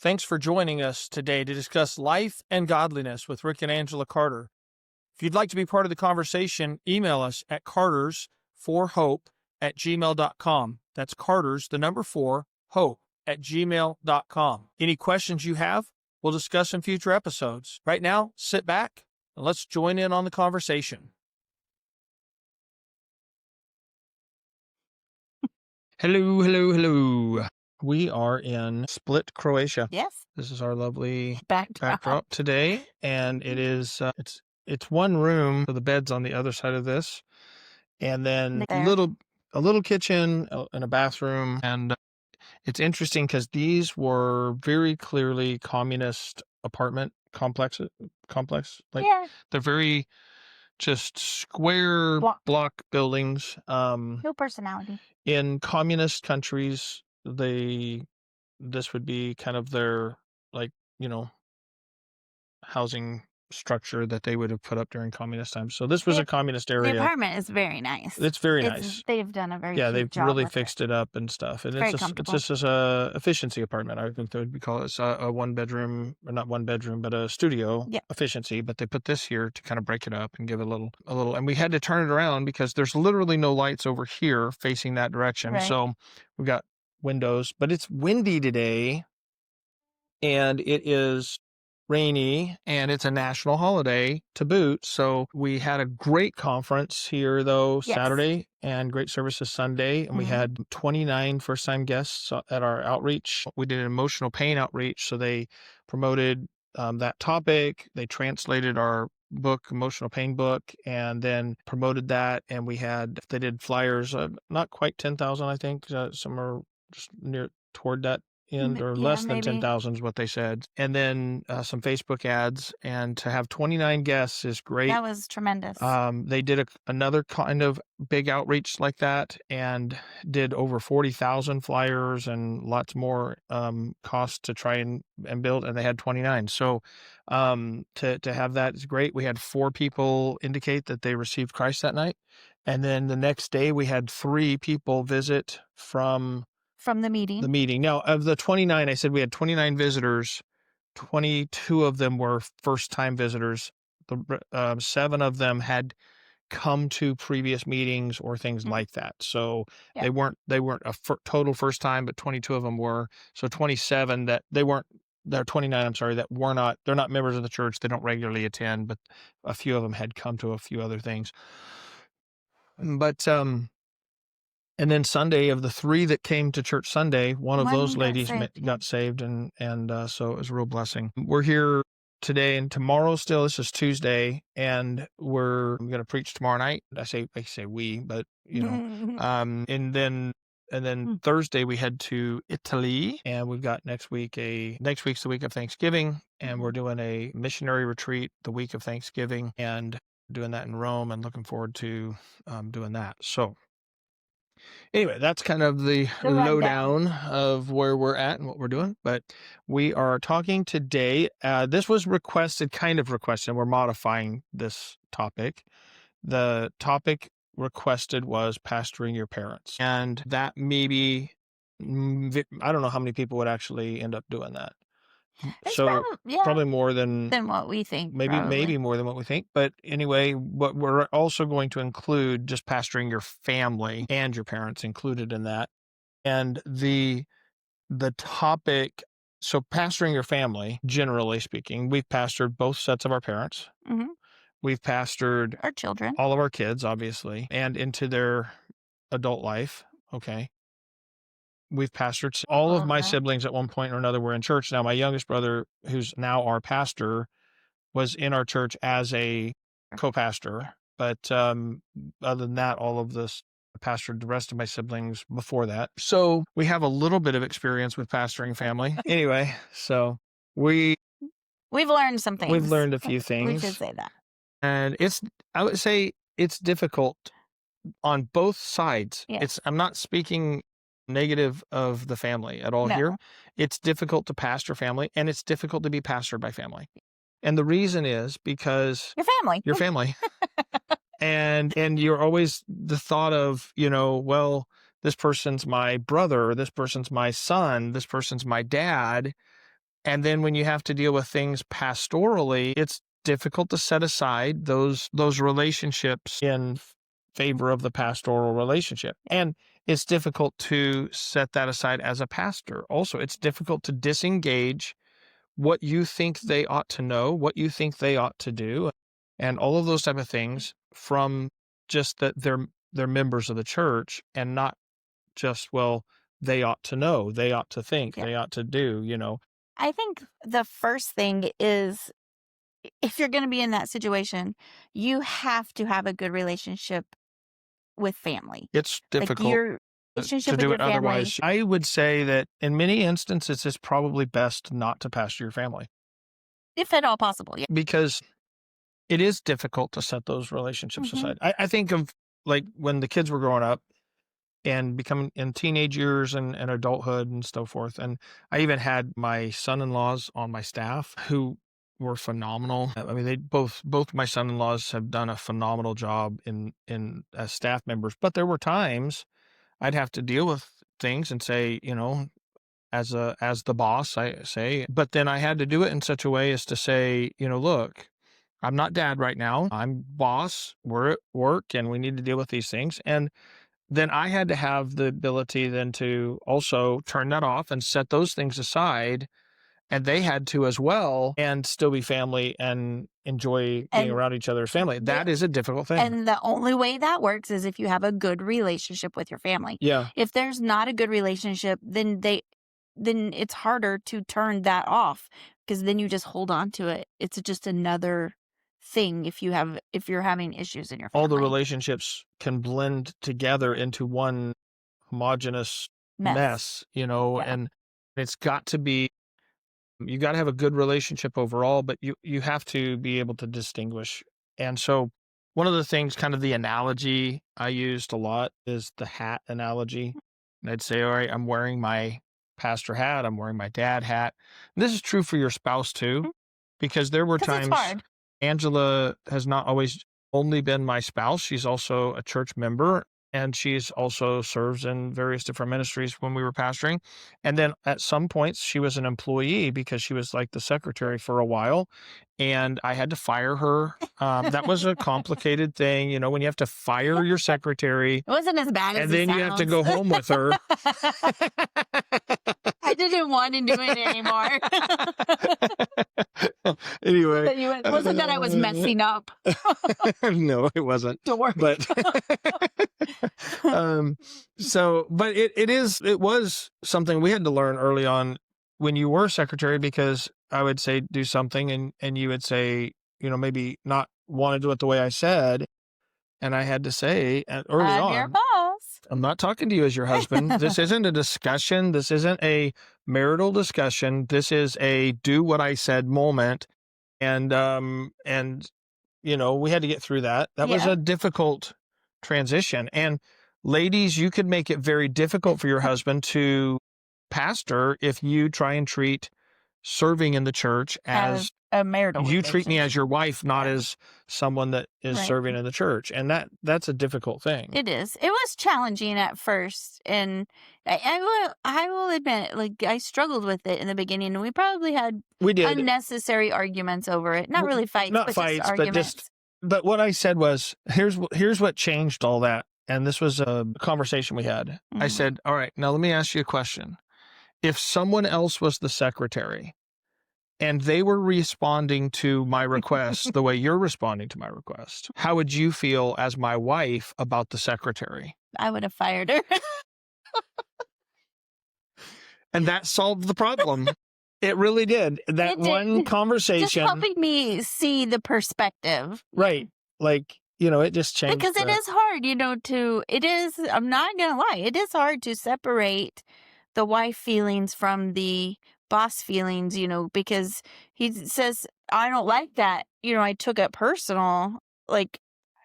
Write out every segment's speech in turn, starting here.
Thanks for joining us today to discuss life and godliness with Rick and Angela Carter. If you'd like to be part of the conversation, email us at cartersforhope@gmail.com. That's Carters, the number 4, hope@gmail.com. Any questions you have, we'll discuss in future episodes. Right now, sit back and let's join in on the conversation. Hello, hello, hello. We are in Split, Croatia. Yes. This is our lovely Backdrop. backdrop today, and it is it's one room, so the bed's on the other side of this, and then a There. little kitchen and a bathroom. And it's interesting because these were very clearly communist apartment complex. Like Yeah. they're very just square block buildings. No personality. In communist countries, this would be kind of their, like, housing structure that they would have put up during communist times. So this was a communist The area. apartment is very nice. It's very nice. They've done a very Yeah, cute they've job really with fixed it up and stuff. And Very it's comfortable. just as a efficiency apartment. I think they would call it a one bedroom, or not one bedroom, but a studio efficiency. But they put this here to kind of break it up and give it a little. And we had to turn it around because there's literally no lights over here facing that direction. Right. So we've got windows, but it's windy today, and it is rainy, and it's a national holiday to boot. So we had a great conference here, though, Saturday, and great services Sunday. And we had 29 first-time guests at our outreach. We did an emotional pain outreach. So they promoted that topic. They translated our book, Emotional Pain book, and then promoted that. And they did flyers, not quite 10,000, I think, somewhere just near toward that end, or less than 10,000 is what they said. And then some Facebook ads, and to have 29 guests is great. That was tremendous. They did another kind of big outreach like that, and did over 40,000 flyers and lots more costs to try and build, and they had 29. So to have that is great. We had 4 people indicate that they received Christ that night, and then the next day we had 3 people visit from the meeting. Now, of the 29, I said we had 29 visitors. 22 of them were first-time visitors. 7 of them had come to previous meetings or things like that. So they weren't a total first time, but 22 of them were. So 27 they're 29, I'm sorry, they're not members of the church. They don't regularly attend, but a few of them had come to a few other things. But and then Sunday, of the 3 that came to church Sunday, one of those ladies got saved, and so it was a real blessing. We're here today and tomorrow still. This is Tuesday, and we're going to preach tomorrow night. I say we, but and then Thursday we head to Italy, and we've got next week's the week of Thanksgiving, and we're doing a missionary retreat the week of Thanksgiving, and doing that in Rome, and looking forward to doing that. So anyway, that's kind of the lowdown of where we're at and what we're doing. But we are talking today. This was kind of requested. We're modifying this topic. The topic requested was pastoring your parents. And that maybe, I don't know how many people would actually end up doing that. So probably more than what we think. Maybe more than what we think. But anyway, what we're also going to include just pastoring your family and your parents included in that. And the topic, so pastoring your family, generally speaking, we've pastored both sets of our parents. We've pastored our children, all of our kids, obviously, and into their adult life. Okay. We've pastored all of my siblings at one point or another were in church. Now, my youngest brother, who's now our pastor, was in our church as a co-pastor. But other than that, all of this, I pastored the rest of my siblings before that. So we have a little bit of experience with pastoring family. Anyway, so we've learned some things. We've learned a few things. We should say that. And I would say it's difficult on both sides. Yes. I'm not speaking negative of the family at all here. It's difficult to pastor family, and it's difficult to be pastored by family. And the reason is because your family. and you're always the thought of, well, this person's my brother, or this person's my son, this person's my dad. And then when you have to deal with things pastorally, it's difficult to set aside those relationships in favor of the pastoral relationship. And it's difficult to set that aside as a pastor. Also, it's difficult to disengage what you think they ought to know, what you think they ought to do, and all of those type of things from just that they're members of the church, and not just, well, they ought to know, they ought to think, Yeah. they ought to do, I think the first thing is, if you're going to be in that situation, you have to have a good relationship with family. It's Like difficult your relationship to with do your it family. otherwise. I would say that in many instances, it's probably best not to pastor your family, If at all possible. Yeah. because it is difficult to set those relationships Mhm. aside. I think of like when the kids were growing up and becoming in teenage years and adulthood and so forth. And I even had my son-in-laws on my staff who were phenomenal. I mean, they both my son-in-laws have done a phenomenal job in as staff members. But there were times I'd have to deal with things and say, as the boss, I say, but then I had to do it in such a way as to say, look, I'm not dad right now. I'm boss. We're at work and we need to deal with these things. And then I had to have the ability then to also turn that off and set those things aside. And they had to as well, and still be family and enjoy being And around each other's family. That is a difficult thing. And the only way that works is if you have a good relationship with your family. Yeah. If there's not a good relationship, then it's harder to turn that off, because then you just hold on to it. It's just another thing if you're having issues in your family. All the relationships can blend together into one homogenous mess, Yeah. and it's got to be, you got to have a good relationship overall, but you have to be able to distinguish. And so one of the things, kind of the analogy I used a lot, is the hat analogy. And I'd say, all right, I'm wearing my pastor hat, I'm wearing my dad hat. And this is true for your spouse too, Mhm. because there were 'Cause it's times hard. Angela has not always only been my spouse. She's also a church member, and she's also serves in various different ministries when we were pastoring. And then at some points, she was an employee because she was like the secretary for a while, and I had to fire her. That was a complicated thing, when you have to fire your secretary. It wasn't as bad as And it then you have to sounds. go home with her. I didn't want to do it anymore. Anyway. It wasn't that I was messing up. No, it wasn't. Don't worry. But but it was something we had to learn early on when you were secretary, because I would say do something and you would say, maybe not want to do it the way I said. And I had to say early I'm your on, boss. I'm not talking to you as your husband. This isn't a discussion. This isn't a marital discussion. This is a do what I said moment. And we had to get through that. That was Yeah. a difficult transition. And ladies, you could make it very difficult for your husband to pastor if you try and treat serving in the church as a marital you treat me relationship. as your wife, not Yeah. as someone that is Right. serving in the church. And that's a difficult thing. It is. It was challenging at first, and I will admit, like, I struggled with it in the beginning, and we probably had We did. unnecessary arguments over it. Not really fights, Not but fights, just but arguments. but what I said was, here's what changed all that. And this was a conversation we had. I Mhm. said, all right, now let me ask you a question. If someone else was the secretary and they were responding to my request the way you're responding to my request, how would you feel as my wife about the secretary? I would have fired her. And that solved the problem. It really did. That It did. one Just conversation. helping me see the perspective. Right. Like, it just changed. Because it is hard, I'm not going to lie, it is hard to separate the wife feelings from the boss feelings, because he says, I don't like that. I took it personal. Like,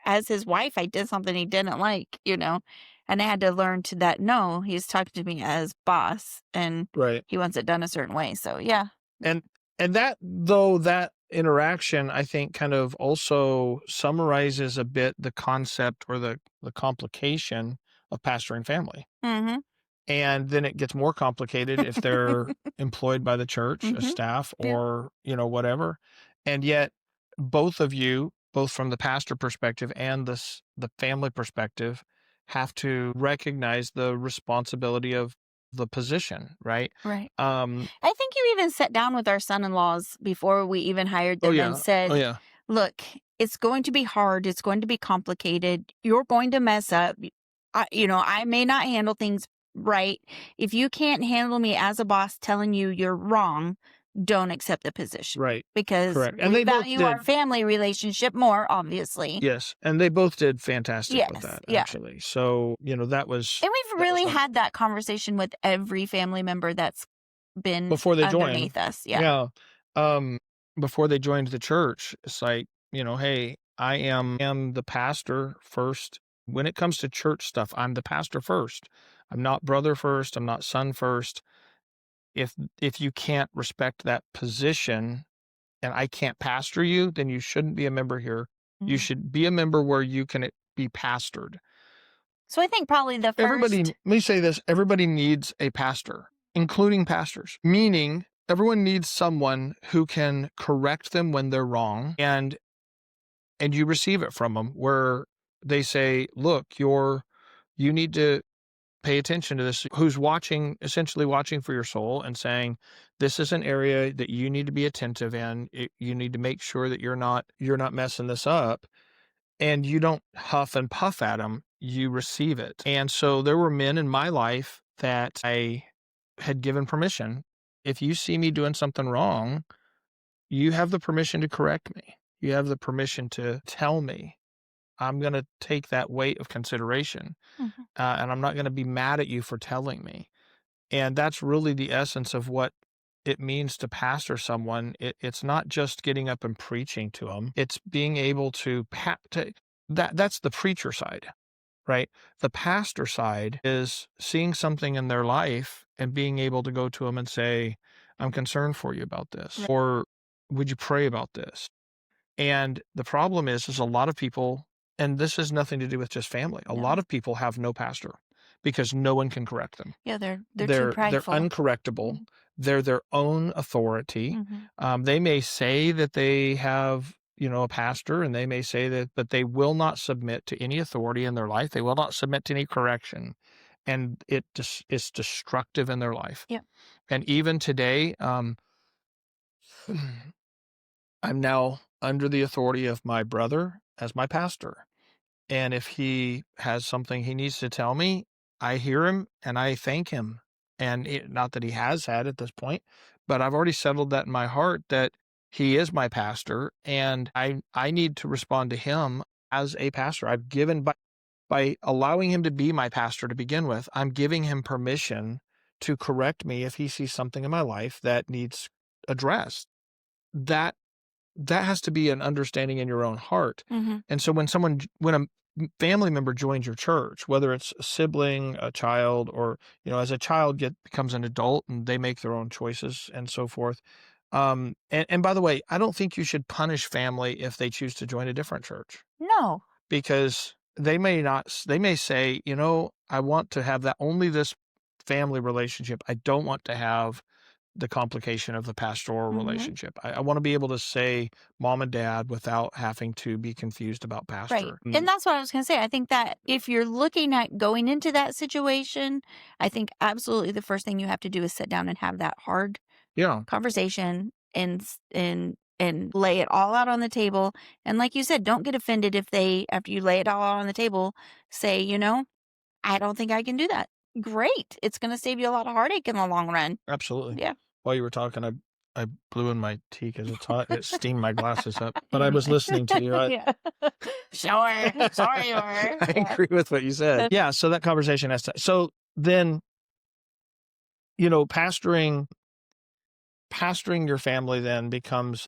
as his wife, I did something he didn't like, and I had to learn to that. No, he's talking to me as boss, and Right. he wants it done a certain way. So, yeah. And that interaction, I think, kind of also summarizes a bit the concept or the complication of pastoring family. Mm-hmm. And then it gets more complicated if they're employed by the church, a Mhm. staff, Yeah. or, whatever. And yet both of you, both from the pastor perspective and the family perspective, have to recognize the responsibility of the position, right? Right. Um, I think you even sat down with our son-in-laws before we even hired oh them and yeah. Oh said, yeah. "Look, it's going to be hard. It's going to be complicated. You're going to mess up. I may not handle things right. If you can't handle me as a boss telling you you're wrong, don't accept the position Right. because Correct. And we they both value our did. family relationship more, obviously." Yes. And they both did fantastic with Yes. that, Yeah. actually. So, that was, And we've that was really not had that conversation with every family member that's been before they joined. underneath us. Yeah. Yeah. Um, Before they joined the church, it's like, hey, I am the pastor first. When it comes to church stuff, I'm the pastor first. I'm not brother first. I'm not son first. If you can't respect that position and I can't pastor you, then you shouldn't be a member here. You Mhm. should be a member where you can be pastored. So I think probably the Everybody, first. let me say this, everybody needs a pastor, including pastors, meaning everyone needs someone who can correct them when they're wrong and you receive it from them where they say, look, you need to pay attention to this, who's watching, essentially watching for your soul and saying, this is an area that you need to be attentive in. You need to make sure that you're not messing this up, and you don't huff and puff at them, you receive it. And so there were men in my life that I had given permission. If you see me doing something wrong, you have the permission to correct me. You have the permission to tell me. I'm going to take that weight of consideration, Mhm. and I'm not going to be mad at you for telling me. And that's really the essence of what it means to pastor someone. It's not just getting up and preaching to them. It's being able that's the preacher side, right? The pastor side is seeing something in their life and being able to go to them and say, I'm concerned for you about this, Right. or would you pray about this? And the problem is a lot of people, and this has nothing to do with just family. A lot No. of people have no pastor because no one can correct them. Yeah, they're too They're prideful. uncorrectable. Mhm. They're their own authority. Mhm. They may say that they have, a pastor, and they may say that, but they will not submit to any authority in their life. They will not submit to any correction, and it just is destructive in their life. Yep. And even today, I'm now under the authority of my brother as my pastor. And if he has something he needs to tell me, I hear him and I thank him. And not that he has had at this point, but I've already settled that in my heart that he is my pastor and I need to respond to him as a pastor. I've given by allowing him to be my pastor to begin with, I'm giving him permission to correct me if he sees something in my life that needs addressed. That that has to be an understanding in your own heart. Mhm. And so when a family member joins your church, whether it's a sibling, a child, or, as a child becomes an adult and they make their own choices and so forth. And by the way, I don't think you should punish family if they choose to join a different church, No. because they may not, they may say, I want to have that only this family relationship. I don't want to have the complication of the pastoral Mhm. relationship. I want to be able to say mom and dad without having to be confused about Right. pastor. And that's what I was going to say. I think that if you're looking at going into that situation, I think absolutely the first thing you have to do is sit down and have that hard Yeah, conversation and lay it all out on the table. And like you said, don't get offended if they, after you lay it all out on the table, say, I don't think I can do that. Great. It's going to save you a lot of heartache in the long run. absolutely. Yeah. While you were talking, I blew in my tea because it's hot. It steamed my glasses up, but I was listening to you. Yeah. Sure. Sorry, you were. I Yeah. agree with what you said. Yeah. So that conversation has to, so then, pastoring your family then becomes,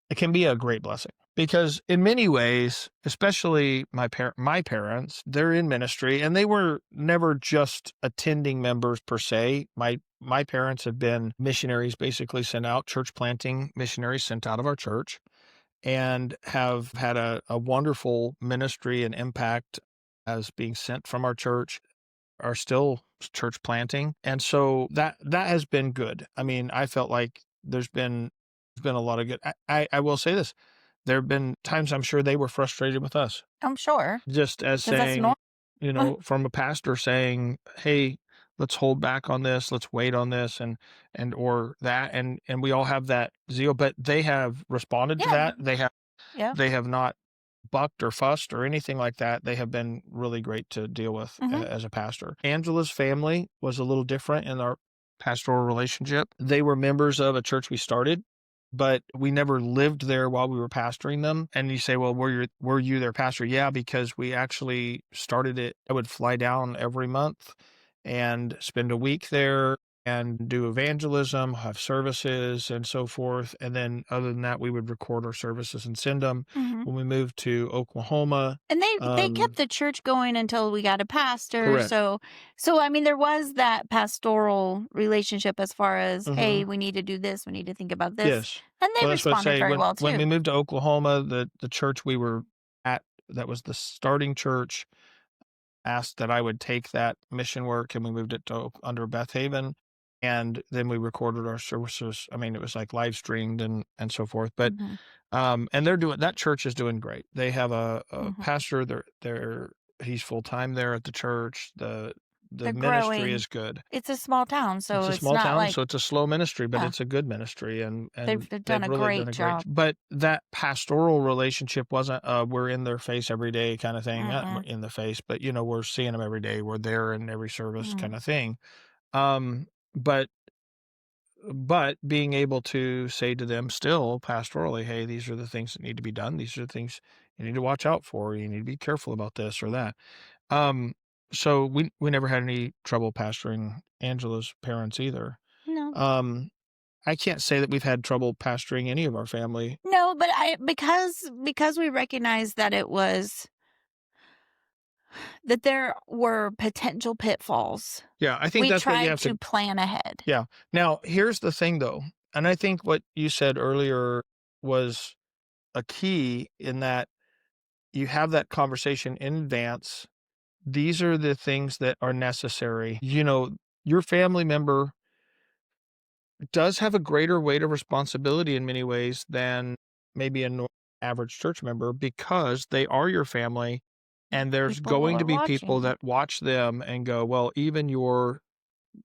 it can be a great blessing because in many ways, especially my parents, they're in ministry and they were never just attending members per se. My parents have been missionaries, basically sent out, church planting missionaries sent out of our church, and have had a wonderful ministry and impact as being sent from our church. are still church planting. And so that has been good. I mean, I felt like there's been a lot of good. I will say this. There have been times I'm sure they were frustrated with us, I'm sure, just as because that's saying, normal. from a pastor saying, "Hey, let's hold back on this, let's wait on this," and or that, and we all have that zeal, but they have responded to Yeah. that. Yeah. They have not bucked or fussed or anything like that. They have been really great to deal with Mhm. as a pastor. Angela's family was a little different in our pastoral relationship. They were members of a church we started, but we never lived there while we were pastoring them. And you say, well, were you their pastor? Yeah, because we actually started it. I would fly down every month and spend a week there and do evangelism, have services and so forth. And then other than that, we would record our services and send them. Mhm. When we moved to Oklahoma, And they kept the church going until we got a pastor. correct. So I mean, there was that pastoral relationship as far as, hey, Mhm. we need to do this, we need to think about this, Yes. and they Well, that's what I responded say. very well When we too. moved to Oklahoma, the church we were at, that was the starting church, asked that I would take that mission work, and we moved it to under Beth Haven, and then we recorded our services. I mean, it was like live streamed and so forth. But Mhm. and that church is doing great. They have a Mhm. pastor. He's full time there at the church. The They're ministry growing. is good. It's a small town, It's so a it's small not town, like, so it's a slow ministry, but yeah, it's a good ministry, and they've done they've a really done great a great. job. But that pastoral relationship wasn't we're in their face every day kind of thing. Not Mm-mm. in the face, but we're seeing them every day. We're there in every service kind Mm. of thing. Um, but being able to say to them still pastorally, hey, these are the things that need to be done. These are the things you need to watch out for. You need to be careful about this or that. Um, so we never had any trouble pastoring Angela's parents either. No, Um, I can't say that we've had trouble pastoring any of our family. no, but because we recognized that that there were potential pitfalls, Yeah, I think we that's what you tried have to to. plan ahead. Yeah. Now, here's the thing though, and I think what you said earlier was a key in that you have that conversation in advance. These are the things that are necessary. Your family member does have a greater weight of responsibility in many ways than maybe average church member because they are your family, and there's People going to are be people watching. that watch them and go, well, even your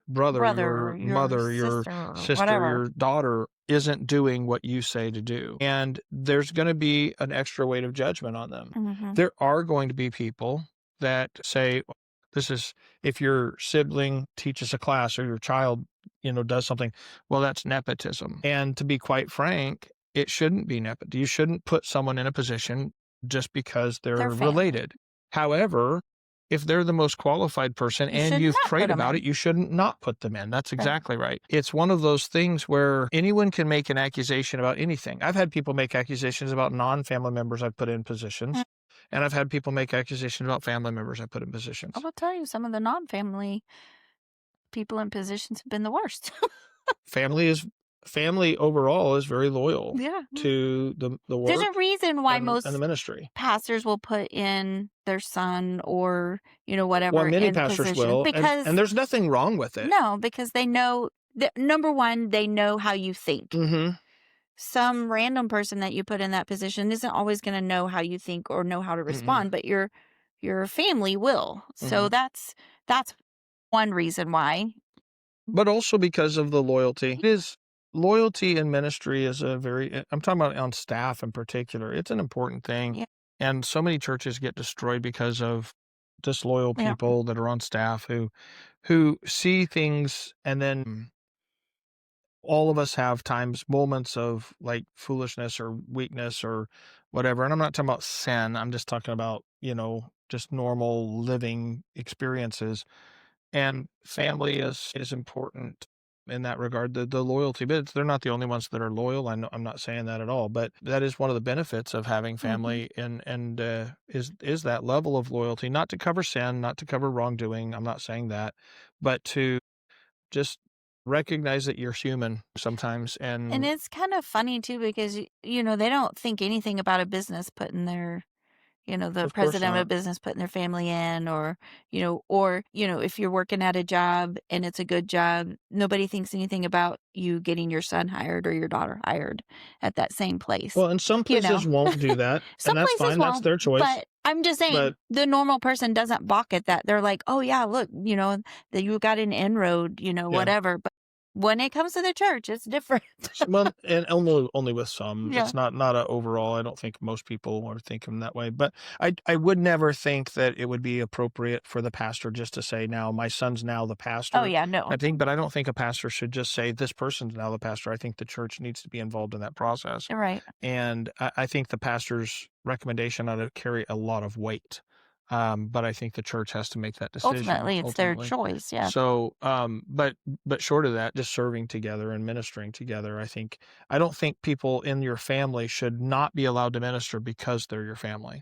brother, Brother, your your mother, your sister, or sister, whatever. your daughter isn't doing what you say to do. And there's going to be an extra weight of judgment on them. Mhm. There are going to be people that say, this is, if your sibling teaches a class or your child, does something, well, that's nepotism. And to be quite frank, it shouldn't be nepotism. You shouldn't put someone in a position just because they're They're family. related. However, if they're the most qualified person You and should you've not put prayed 'em about in. it, you shouldn't not put them in. That's Right. exactly right. It's one of those things where anyone can make an accusation about anything. I've had people make accusations about non-family members I've put in positions, Mm. and I've had people make accusations about family members I put in I positions. will tell you, some of the non-family people in positions have been the worst. Family overall is very loyal Yeah. to the There's work a reason why and the most ministry. pastors will put in their son or, Well, whatever many in pastors positions will, and because there's nothing wrong with it. no, because they know that number one, they know how you think. Mhm. Some random person that you put in that position isn't always going to know how you think or know how to Mm-mm. respond, but your family will. So Mhm. that's one reason why. But also because of the loyalty. It is loyalty in ministry is I'm talking about on staff in particular. It's an important thing. Yeah. And so many churches get destroyed because of disloyal Yeah. people that are on staff who see things, and then all of us have moments of like foolishness or weakness or whatever. And I'm not talking about sin. I'm just talking about, just normal living experiences. And family is important in that regard, the loyalty, but they're not the only ones that are loyal. I know I'm not saying that at all, but that is one of the benefits of having Mhm. family, and is that level of loyalty, not to cover sin, not to cover wrongdoing. I'm not saying that, but to just recognize that you're human sometimes. And it's kind of funny too because they don't think anything about a business putting their the Of course president of a not. business putting their family in, or, if you're working at a job and it's a good job, nobody thinks anything about you getting your son hired or your daughter hired at that same place. Well, and some places won't do that, Some and that's places fine. That's won't, their choice. but I'm just saying But the normal person doesn't balk at that. They're like, oh yeah, look, that you got an inroad, yeah. whatever. But when it comes to the church, it's different. Well, and only with some. Yeah. It's not a overall. I don't think most people are thinking that way. But I would never think that it would be appropriate for the pastor just to say, now my son's now the Oh pastor. yeah, no. I think, but I don't think a pastor should just say this person's now the pastor. I think the church needs to be involved in that process. Right. And I think the pastor's recommendation ought to carry a lot of weight. But I think the church has to make that decision. Ultimately, it's their choice. Yeah. So, but short of that, just serving together and ministering together, I don't think people in your family should not be allowed to minister because they're your family.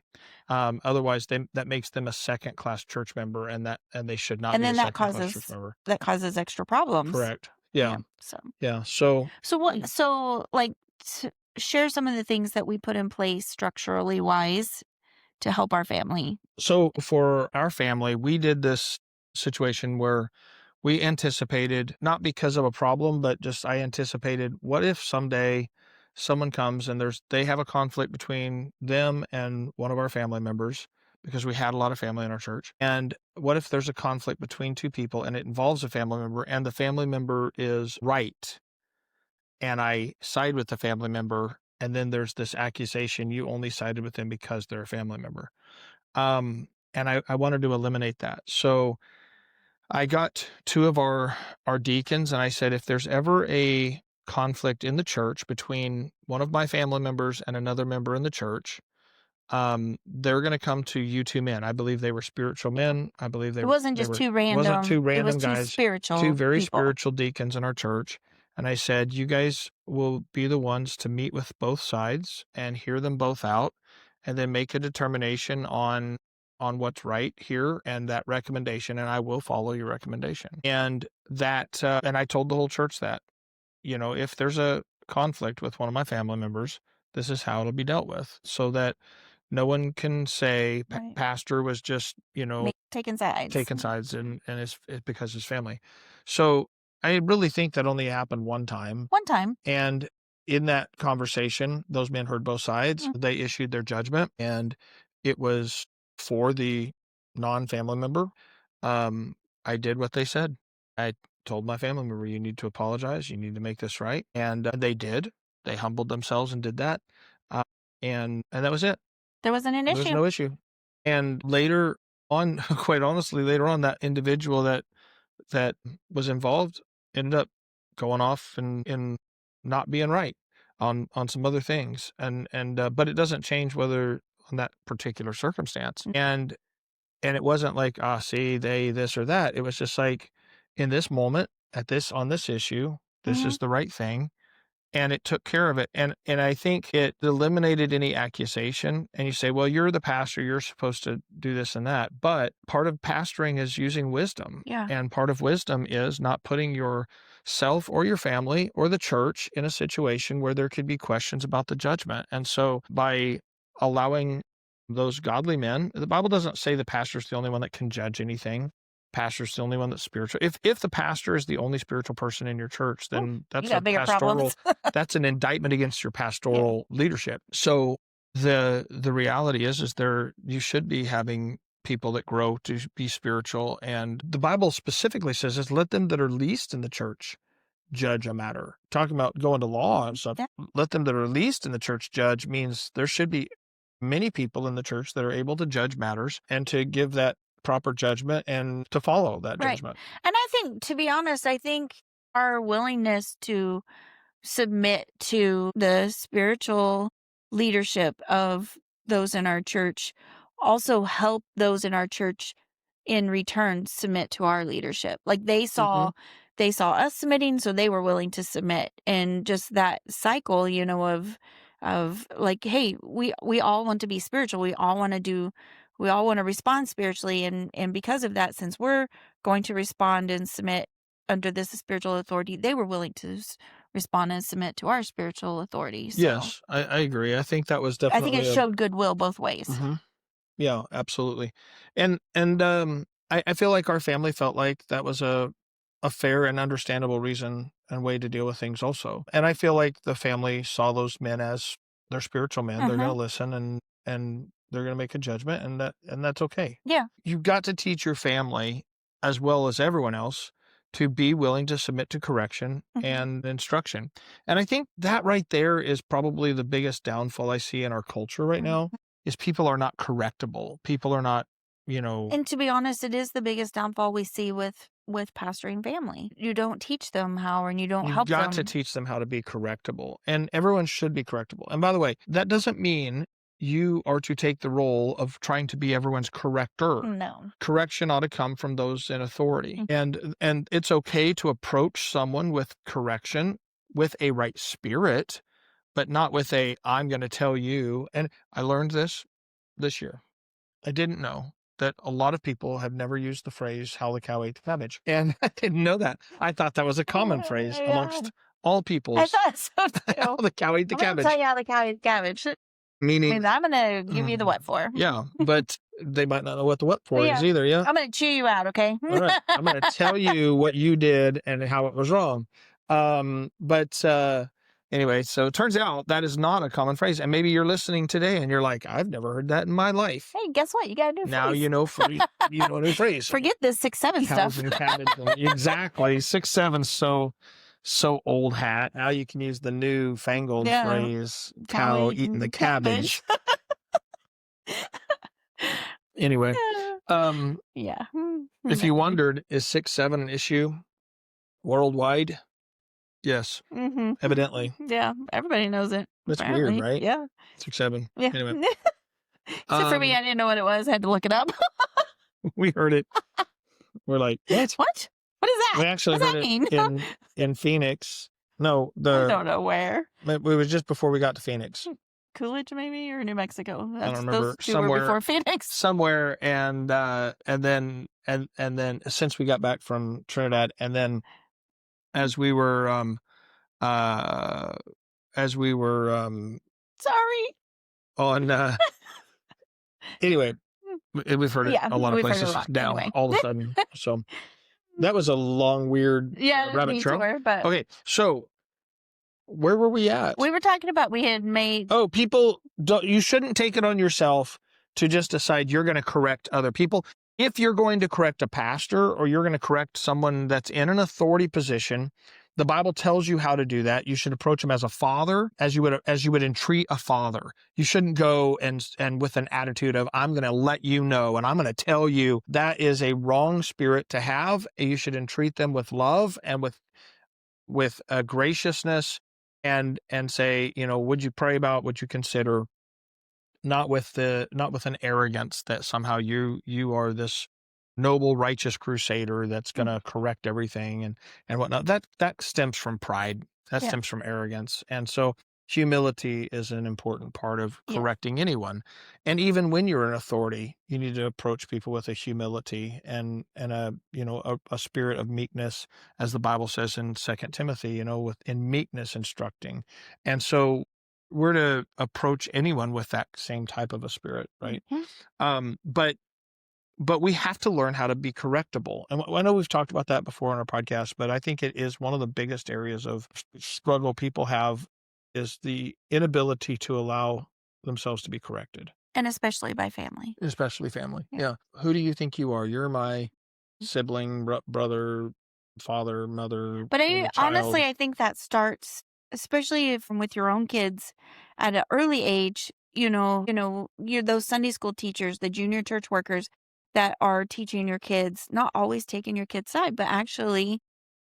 Otherwise, that makes them a second-class church member, and they should not And be a then that second-class church member. causes extra problems. Correct. Yeah. So Yeah. So what? So like, share some of the things that we put in place structurally wise to help our family. So for our family, we did this situation where we anticipated, not because of a problem, but just I anticipated, what if someday someone comes and they have a conflict between them and one of our family members, because we had a lot of family in our church. And what if there's a conflict between two people and it involves a family member, and the family member is right, and I side with the family member, and then there's this accusation you only sided with them because they're a family member. And I wanted to eliminate that. So I got two of our deacons, and I said, if there's ever a conflict in the church between one of my family members and another member in the church, they're going to come to you two men. I believe they were spiritual men. I believe It wasn't just two random. Wasn't two It random was two guys. spiritual. Two very people. spiritual deacons in our church. And I said, you guys will be the ones to meet with both sides and hear them both out, and then make a determination on what's right here and that recommendation, and I will follow your recommendation. And that, and I told the whole church that, if there's a conflict with one of my family members, this is how it'll be dealt with, so that no one can say Right. pastor was just, taking sides. and it's because his family. So I really think that only happened one time. And in that conversation, those men heard both sides. They issued their judgment, and it was for the non-family member. I did what they said. I told my family member, you need to apologize. You need to make this right. And they did. They humbled themselves and did that. And that was it. There wasn't an issue. There was no issue. And later on, quite honestly, that individual that was involved ended up going off and not being right on some other things. But it doesn't change whether on that particular circumstance. And it wasn't like, see, they, this or that. It was just like, in this moment, on this issue, this is the right thing. And it took care of it. And I think it eliminated any accusation. And you say, well, you're the pastor, you're supposed to do this and that. But part of pastoring is using wisdom. Yeah. And part of wisdom is not putting yourself or your family or the church in a situation where there could be questions about the judgment. And so by allowing those godly men, the Bible doesn't say the pastor's the only one that can judge anything. Pastor's the only one that's spiritual. If the pastor is the only spiritual person in your church, then that's a pastoral. That's an indictment against your pastoral leadership. So the reality is you should be having people that grow to be spiritual, and the Bible specifically says is let them that are least in the church judge a matter. Talking about going to law and stuff, let them that are least in the church judge means there should be many people in the church that are able to judge matters and to give that proper judgment and to follow that judgment. And I think, to be honest, our willingness to submit to the spiritual leadership of those in our church also help those in our church in return submit to our leadership. Like they saw us submitting, so they were willing to submit. And just that cycle, of like, hey, we all want to be spiritual. We all want to respond spiritually. And because of that, since we're going to respond and submit under this spiritual authority, they were willing to respond and submit to our spiritual authority. So Yes, I agree. I think that was definitely. I think it showed goodwill both ways. Yeah, absolutely. I feel like our family felt like that was a fair and understandable reason and way to deal with things also. And I feel like the family saw those men as they're spiritual men. They're going Hmm. to listen and they're going to make a judgment, and that's okay. Yeah. You've got to teach your family as well as everyone else to be willing to submit to correction Hmm. and instruction. And I think that right there is probably the biggest downfall I see in our culture right now is people are not correctable. People are not, you know, And to be honest, it is the biggest downfall we see with pastoring family. You don't teach them how, and you don't you've help got to them. teach them how to be correctable. And everyone should be correctable. And by the way, that doesn't mean you are to take the role of trying to be everyone's corrector. No. Correction ought to come from those in authority. And it's okay to approach someone with correction with a right spirit, but not with a I'm going to tell you. And I learned this year. I didn't know that a lot of people have never used the phrase how the cow ate the cabbage. And I didn't know that. I thought that was a common phrase Yeah. amongst all I peoples. thought so How too. the cow ate the I'm gonna cabbage. tell you how the cow eats cabbage. Meaning, I'm gonna give you the what for. yeah, but they might not know what the what for Yeah. is either. Yeah. I'm gonna chew you out, okay? All right. I'm going to tell you what you did and how it was wrong. But anyway, so it turns out that is not a common phrase. And maybe you're listening today and you're like, I've never heard that in my life. Hey, guess what? You got a new Now phrase. you know you know a new phrase. Forget this 6-7 Cows stuff. and cabbage. Exactly. 6-7. So old hat. Now you can use the new fangled Yeah. phrase, cow eating the cabbage. Anyway, Yeah. if you wondered, is 6-7 an issue worldwide? Yes, Mm-hmm. evidently. Yeah, everybody knows it. That's apparently. weird, right? Yeah. 6-7. Yeah. Anyway, Except for me, I didn't know what it was. I had to look it up. we heard it. We're like, what? What? What is that? We actually What's heard that mean? it in Phoenix. No, I don't know where. it was just before we got to Phoenix. Coolidge, maybe, or New Mexico. I don't remember. Those two were before Phoenix. Somewhere, and then since we got back from Trinidad, and then as we were Sorry. on anyway, we've heard it Yeah, a lot of we've heard it a places lot, now anyway. all of a sudden. So that was a long, weird Yeah, rabbit trail. detour, but Okay, so where were we at? we were talking about we had made. Oh, people, you shouldn't take it on yourself to just decide you're going to correct other people. If you're going to correct a pastor or you're going to correct someone that's in an authority position, the Bible tells you how to do that. You should approach them as a father, as you would entreat a father. You shouldn't go and with an attitude of I'm going to let you know and I'm going to tell you. That is a wrong spirit to have. You should entreat them with love and with graciousness and say, would you pray about, would you consider, not with an arrogance that somehow you are this noble, righteous crusader that's going to correct everything and whatnot. That stems from pride. That Yeah. stems from arrogance. And so humility is an important part of Yeah. correcting anyone. And even when you're in authority, you need to approach people with a humility and a spirit of meekness, as the Bible says in 2 Timothy, in meekness instructing. And so we're to approach anyone with that same type of a spirit, right? Mhm. But we have to learn how to be correctable. And I know we've talked about that before on our podcast, but I think it is one of the biggest areas of struggle people have is the inability to allow themselves to be corrected, And especially by family. especially family. Yeah. Yeah. Who do you think you are? You're my sibling, brother, father, mother. But honestly, child. I think that starts, especially with your own kids at an early age. You're those Sunday school teachers, the junior church workers that are teaching your kids, not always taking your kid's side, but actually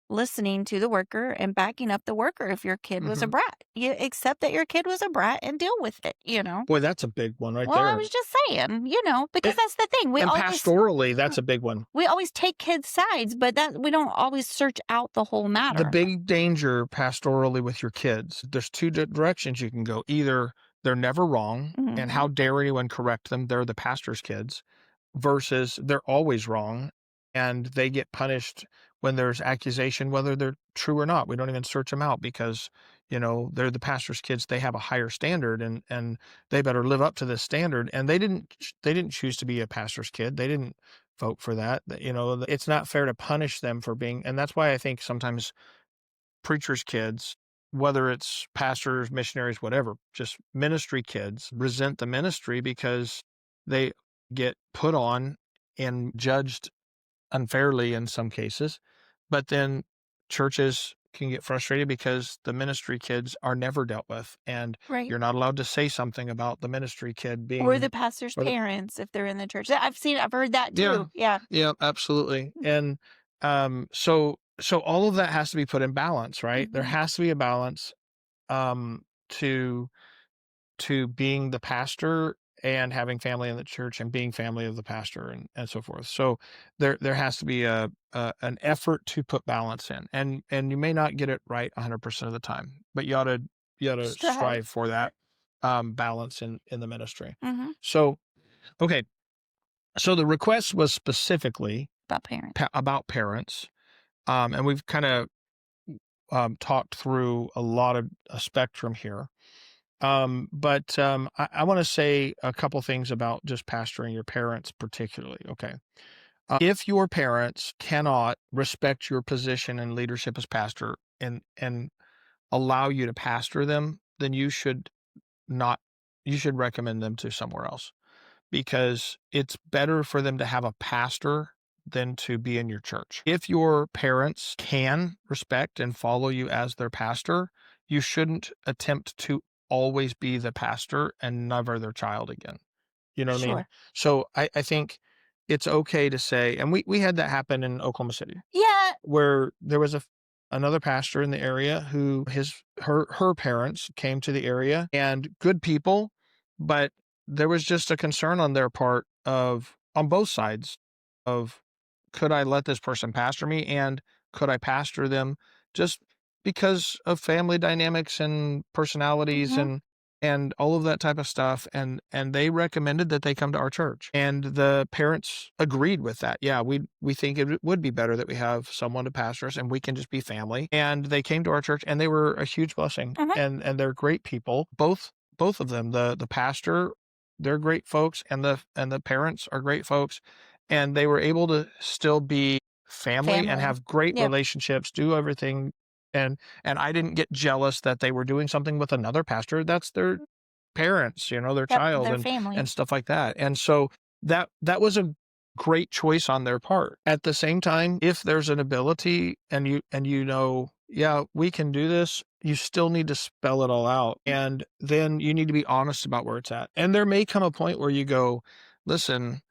listening to the worker and backing up the worker. If your kid was a Mhm. brat, you accept that your kid was a brat and deal with it. Boy, that's a big one right Well, there. I was just saying, because It- that's the thing. and pastorally, that's a big one. We always take kids' sides, but that we don't always search out the whole matter. The big danger pastorally with your kids, there's two directions you can go. Either they're never wrong, Mhm. and how dare anyone correct them? They're the pastor's kids, versus they're always wrong, and they get punished when there's accusation, whether they're true or not. We don't even search them out because, they're the pastor's kids. They have a higher standard, and they better live up to this standard. And they didn't choose to be a pastor's kid. They didn't vote for that. It's not fair to punish them for being, and that's why I think sometimes preachers' kids, whether it's pastors, missionaries, whatever, just ministry kids resent the ministry because they get put on and judged unfairly in some cases. But then churches can get frustrated because the ministry kids are never dealt with, and Right. you're not allowed to say something about the ministry kid being Or the pastor's or the parents if they're in the church. I've heard that yeah, too. Yeah. yeah, absolutely. And so all of that has to be put in balance, right? There Mhm. has to be a balance um to being the pastor and having family in the church and being family of the pastor and so forth. So there has to be an effort to put balance in. And you may not get it right 100% of the time, but you ought to Strive. strive for that balance in the ministry. Mhm. So okay, so the request was specifically About parents. about parents, and we've kind of talked through a lot of a spectrum here. But I want to say a couple things about just pastoring your parents, particularly. Okay. If your parents cannot respect your position and leadership as pastor and allow you to pastor them, then not, you should recommend them to somewhere else, because it's better for them to have a pastor than to be in your church. If your parents can respect and follow you as their pastor, you shouldn't attempt to always be the pastor and never their child again. You know what I mean? Sure. So I think it's okay to say, and we had that happen in Oklahoma City, Yeah. where there was another pastor in the area who her parents came to the area, and good people, but there was just a concern on their part on both sides of, could I let this person pastor me, and could I pastor them, just because of family dynamics and personalities Mhm. and all of that type of stuff. And they recommended that they come to our church, and the parents agreed with that. Yeah, we think it would be better that we have someone to pastor us and we can just be family. And they came to our church, and they were a huge blessing, Mhm. and they're great people, both of them. The pastor, they're great folks, and the parents are great folks, and they were able to still be family and Family. have great Yeah. relationships, do everything. And I didn't get jealous that they were doing something with another pastor. That's their parents, their Yep. child, Their and family. stuff like that. And so that was a great choice on their part. At the same time, if there's an ability, and yeah, we can do this, you still need to spell it all out. And then you need to be honest about where it's at. And there may come a point where you go, listen,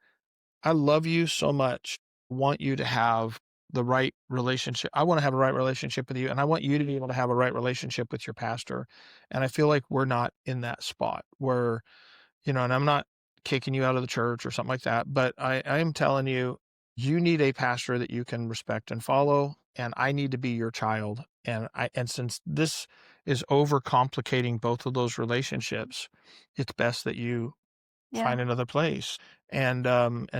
I love you so much. I want you to have the right relationship. I want to have a right relationship with you, and I want you to be able to have a right relationship with your pastor. And I feel like we're not in that spot where, and I'm not kicking you out of the church or something like that, but I am telling you, you need a pastor that you can respect and follow, and I need to be your child. And since this is overcomplicating both of those relationships, it's best that you Yeah. find another place and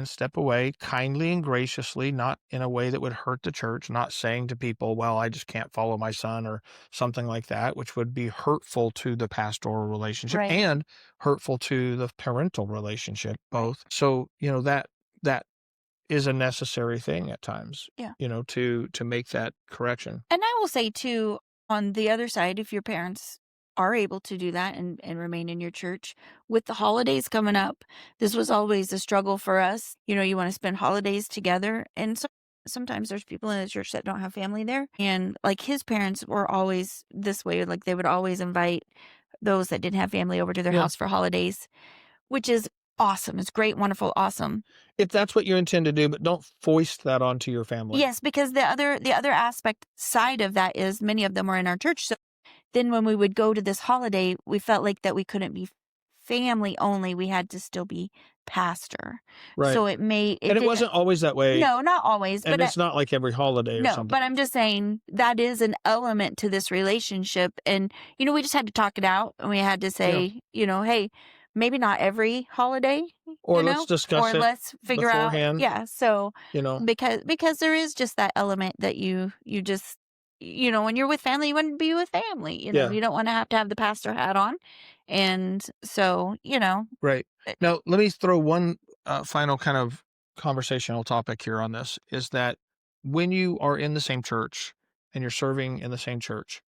step away kindly and graciously, not in a way that would hurt the church, not saying to people, well, I just can't follow my son or something like that, which would be hurtful to the pastoral relationship Right. and hurtful to the parental relationship Right. both. So, that is a necessary thing at times, Yeah. to make that correction. And I will say too, on the other side, if your parents are able to do that and remain in your church with the holidays coming up, this was always a struggle for us. You want to spend holidays together. And sometimes there's people in the church that don't have family there. And like his parents were always this way, like they would always invite those that didn't have family over to their Yeah. house for holidays, which is awesome. It's great, wonderful, awesome. If that's what you intend to do, but don't foist that onto your family. Yes, because the other aspect side of that is many of them were in our church. So then when we would go to this holiday, we felt like that we couldn't be family only. We had to still be pastor. Right. So it And it didn't, wasn't always that way. no, not always, And but it's not like every holiday or no, something. but I'm just saying that is an element to this relationship. And, we just had to talk it out, and we had to say, hey, maybe not every holiday, Or you let's know, discuss or it let's figure out, beforehand, yeah. So you know? because there is just that element that you just, when you're with family, you want to be with family. Yeah, You don't want to have the pastor hat on, and so right. eh, Now, let me throw one final kind of conversational topic here on this is that when you are in the same church and you're serving in the same church,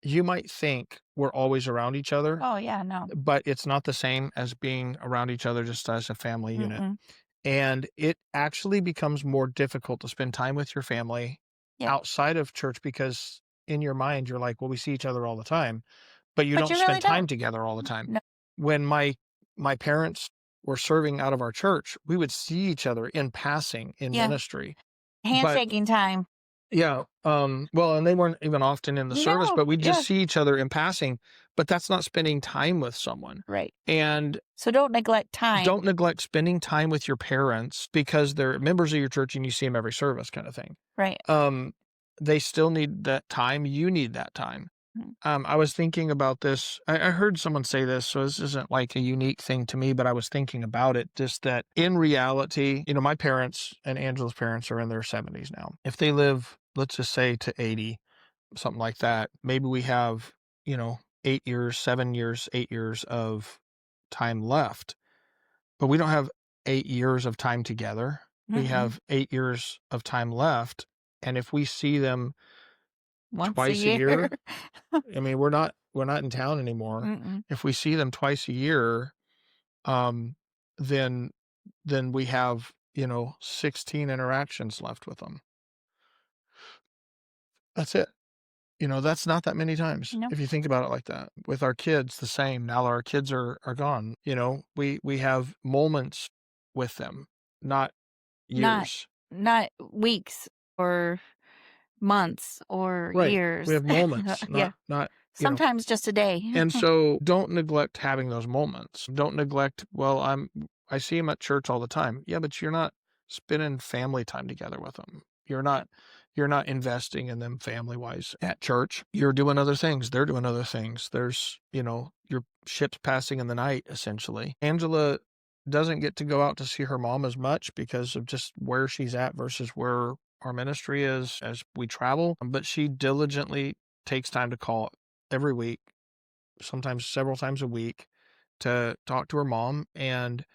you might think we're always around each other, oh yeah, no, but it's not the same as being around each other just as a family unit. mm-mm. And it actually becomes more difficult to spend time with your family Yep, outside of church because in your mind, you're like, well, we see each other all the time, but you but don't you really spend time don't. together all the time. No, When my parents were serving out of our church, we would see each other in passing in yeah, ministry. But handshaking time. yeah, well, and they weren't even often in the service, No, but we'd yeah, just see each other in passing, but that's not spending time with someone. right. And So don't neglect time. don't neglect spending time with your parents because they're members of your church and you see them every service kind of thing. Right. Um, they still need that time. You need that time. Mhm. I was thinking about this. I heard someone say this, so this isn't like a unique thing to me, but I was thinking about it. Just that in reality, my parents and Angela's parents are in their 70s now. If they live, let's just say to 80, something like that, maybe we have, 8 years, 7 years, 8 years of time left, but we don't have 8 years of time together. We Mm-mm. have 8 years of time left. And if we see them Once a twice a year. year, I mean, we're not in town anymore. Mm-mm. If we see them twice a year, um, then we have, 16 interactions left with them. That's it. That's not that many times No, if you think about it like that. With our kids, the same. Now our kids are gone. We have moments with them, not not years. not weeks or months or Right. We years. have moments, Yeah, not, sometimes just a day. and so don't neglect having those moments. Don't neglect, well, I see him at church all the time. Yeah, but you're not spending family time together with them. You're not investing in them family wise at church. You're doing other things. They're doing other things. There's, your ship's passing in the night, essentially. Angela doesn't get to go out to see her mom as much because of just where she's at versus where our ministry is as we travel, but she diligently takes time to call every week, sometimes several times a week, to talk to her mom and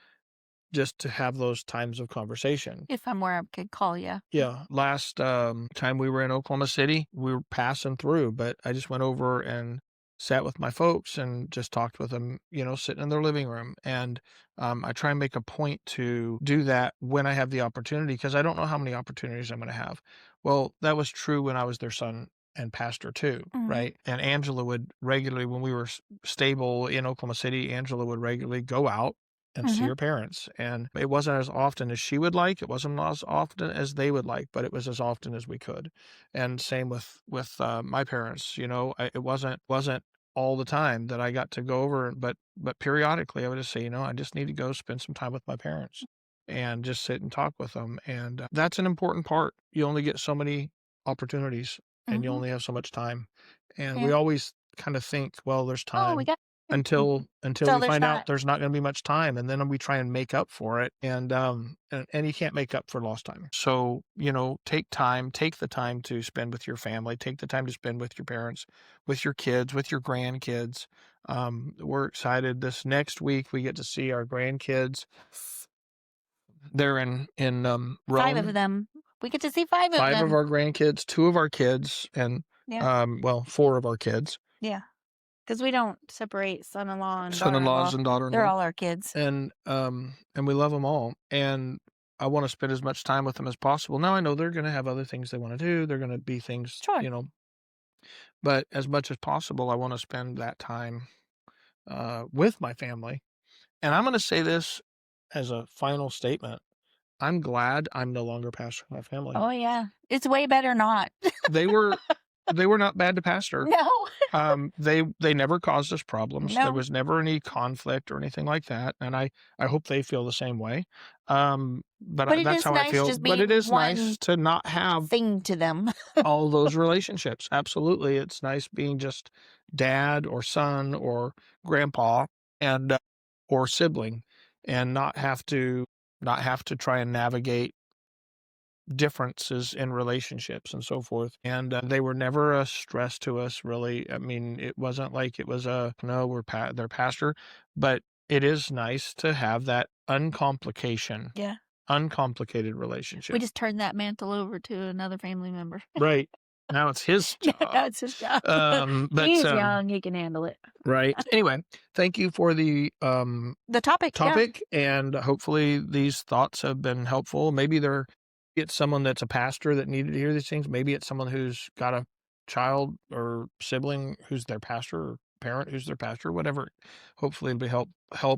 just to have those times of conversation. If I'm where I could call you. Yeah. Last time we were in Oklahoma City, we were passing through, but I just went over and sat with my folks and just talked with them, sitting in their living room. And I try and make a point to do that when I have the opportunity because I don't know how many opportunities I'm going to have. Well, that was true when I was their son and pastor too, Mhm. right? And Angela would regularly, when we were stable in Oklahoma City, Angela would regularly go out and see Mhm. her parents. And it wasn't as often as she would like. It wasn't as often as they would like, but it was as often as we could. And same with my parents. It wasn't all the time that I got to go over, but periodically I would just say, I just need to go spend some time with my parents and just sit and talk with them. And that's an important part. You only get so many opportunities, and you Mhm. only have so much time. And we Yeah. always kind of think, well, there's Oh, we time got until so we there's find out not. there's not going to be much time, and then we try and make up for it, and you can't make up for lost time. So take the time to spend with your family, take the time to spend with your parents, with your kids, with your grandkids. We're excited. This next week we get to see our grandkids. They're in 5 of Rome. them. We get to see 5 of 5 of them. our grandkids, 2 of our kids, and Yeah. well, 4 of our kids, Yeah. Because we don't separate son-in-law and son-in-laws daughter-in-law. and They're daughter-in-law. all our kids. And we love them all, and I want to spend as much time with them as possible. Now I know they're going to have other things they want to do. They're going to be things, Sure. but as much as possible, I want to spend that time with my family. And I'm going to say this as a final statement. I'm glad I'm no longer pastoring my family. Oh, yeah. It's way better not. They were not bad to pastor. No. They never caused us problems. There No. was never any conflict or anything like that, and I hope they feel the same way. But But it that's is how I nice feel. just But being it is one nice to not have thing to them. all those relationships. Absolutely, it's nice being just dad or son or grandpa, and or sibling, and not have to try and navigate differences in relationships and so forth. And they were never a stress to us, really. I mean, it wasn't like it was no, we're their pastor, but it is nice to have that uncomplicated We relationship. just turned that mantle over to another family member. Right. Now it's his job. Now it's his job. But He's young; he can handle it. right. Anyway, thank you for the The topic. and hopefully these thoughts have been helpful. Maybe it's someone that's a pastor that needed to hear these things. Maybe it's someone who's got a child or sibling who's their pastor, or parent who's their pastor, whatever. Hopefully it'll be help.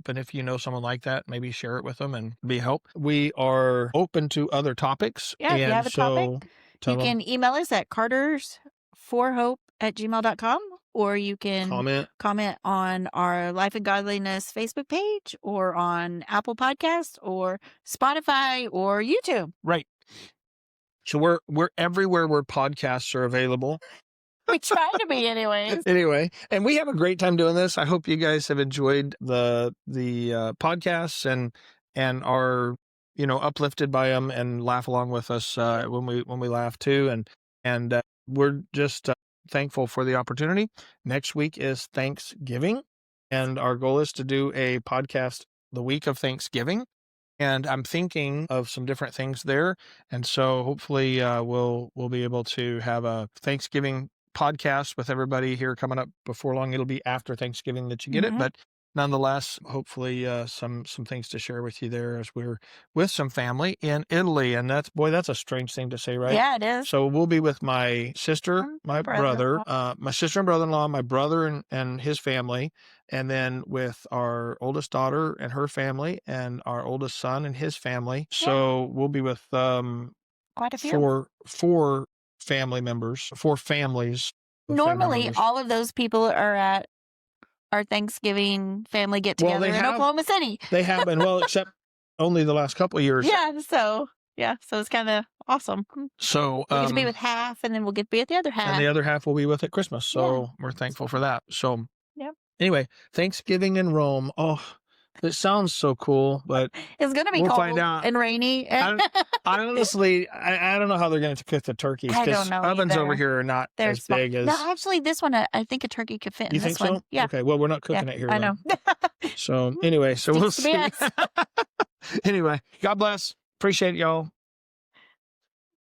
And if you know someone like that, maybe share it with them and be help. We are open to other topics. Yeah, if you and have a topic, you can email us at cartersforhope@gmail.com, or you can comment on our Life and Godliness Facebook page, or on Apple Podcasts, or Spotify, or YouTube. Right. So we're everywhere where podcasts are available. We try to be anyways. Anyway, and we have a great time doing this. I hope you guys have enjoyed the podcasts and are uplifted by them and laugh along with us when we laugh too. And we're just thankful for the opportunity. Next week is Thanksgiving, and our goal is to do a podcast the week of Thanksgiving. And I'm thinking of some different things there. And so hopefully we'll be able to have a Thanksgiving podcast with everybody here coming up before long. It'll be after Thanksgiving that you get it, but nonetheless, hopefully some things to share with you there as we're with some family in Italy. And that's a strange thing to say, right? Yeah, it is. So we'll be with my sister, my brother, my sister and brother-in-law, my brother and his family, and then with our oldest daughter and her family, and our oldest son and his family. Yeah. So we'll be with Quite a few. four family members, 4 families. Normally, all of those people are at our Thanksgiving family get-together in Oklahoma City. They have been, except only the last couple of years. So it's kind of awesome. So we get to be with half, and then we'll get to be with the other half. And the other half will be with at Christmas. So we're thankful for that. So anyway, Thanksgiving in Rome. Oh, it sounds so cool, but it's going to be cold and rainy. I honestly, I don't know how they're going to cook the turkeys, because ovens over here are not as big as. No, actually, this one, I think a turkey could fit in this one. Yeah. Okay. Well, we're not cooking it here. I know. So anyway, we'll see. Anyway, God bless. Appreciate it, y'all.